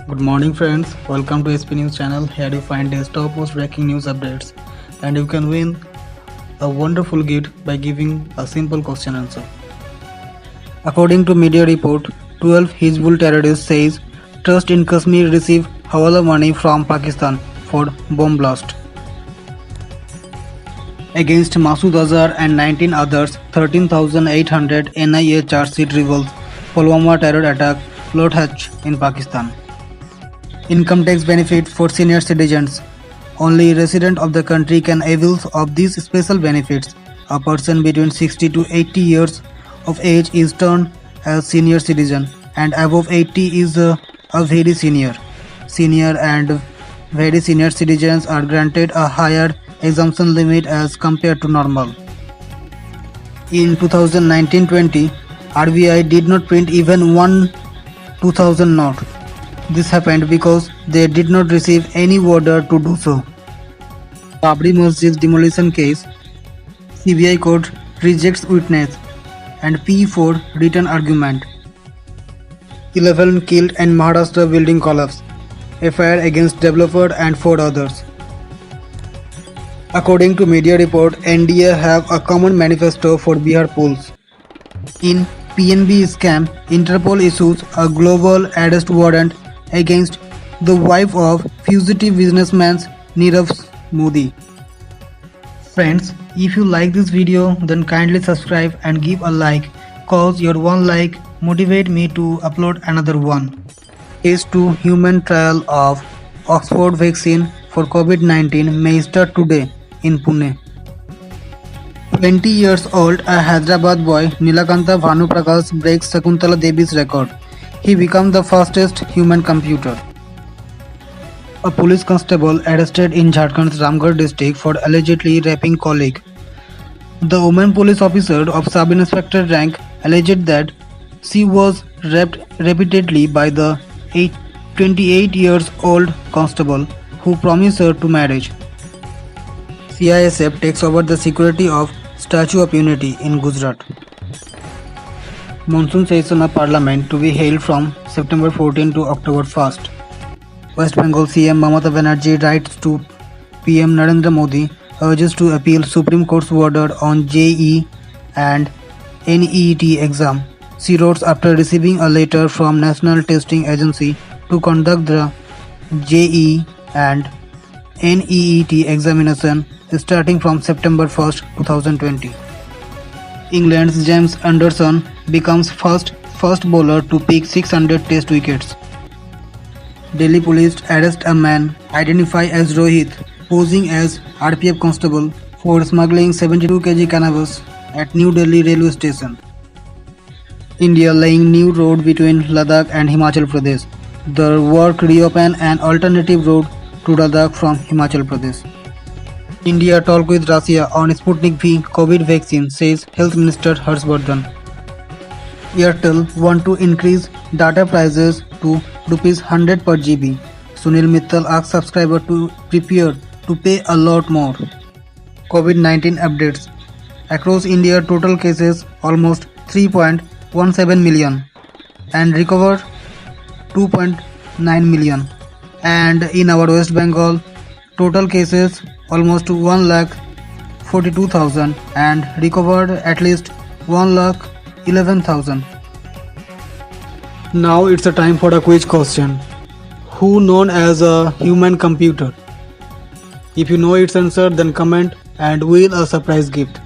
Good morning, friends. Welcome to SP News channel. Here you find the top most breaking news updates, and you can win a wonderful gift by giving a simple question answer. According to media report, 12 Hizbul terrorists says trust in Kashmir receive hawala money from Pakistan for bomb blast. Against Masood Azhar and 19 others, 13,800 NIA charge sheet reveals Pulwama terror attack Lothatch in Pakistan. Income tax benefit for senior citizens. Only resident of the country can avail of these special benefits. A person between 60 to 80 years of age is termed as senior citizen, and above 80 is a very senior. Senior and very senior citizens are granted a higher exemption limit as compared to normal. In 2019-20, RBI did not print even one 2000 note. This happened because they did not receive any order to do so. Babri Masjid demolition case, CBI court rejects witness and P4 written argument. 11 killed and Maharashtra building collapse. FIR against developer and 4 others. According to media report, NDA have a common manifesto for Bihar pools. In PNB scam, Interpol issues a global arrest warrant against the wife of fugitive businessman Nirav Modi. Friends, if you like this video, then kindly subscribe and give a like, cause your one like motivate me to upload another one. Phase 2 human trial of Oxford vaccine for COVID-19 may start today in Pune. 20 years old, a Hyderabad boy, Nilakanta Bhanuprakash breaks Shakuntala Devi's record. He became the fastest human computer. A police constable arrested in Jharkhand's Ramgarh district for allegedly raping colleague. The woman police officer of sub-inspector rank alleged that she was raped repeatedly by the 28 years old constable who promised her to marriage. CISF takes over the security of Statue of Unity in Gujarat. Monsoon session of Parliament to be held from September 14 to October 1st. West Bengal CM Mamata Banerjee writes to PM Narendra Modi, urges to appeal Supreme Court's order on JEE and NEET exam. She wrote after receiving a letter from National Testing Agency to conduct the JEE and NEET examination starting from September 1st, 2020. England's James Anderson becomes first bowler to pick 600 test wickets. Delhi police arrest a man identified as Rohit, posing as RPF constable for smuggling 72 kg cannabis at New Delhi railway station. India laying new road between Ladakh and Himachal Pradesh. The work reopen an alternative road to Ladakh from Himachal Pradesh. India talk with Russia on Sputnik V COVID vaccine, says Health Minister Harshvardhan. Airtel want to increase data prices to ₹100 per GB. Sunil Mittal asks subscribers to prepare to pay a lot more. COVID-19 updates. Across India, total cases almost 3.17 million and recovered 2.9 million. And in our West Bengal, total cases almost 1,42,000 and recovered at least 1,11,000. Now it's a time for a quiz question. Who known as a human computer? If you know its answer, then comment and win a surprise gift.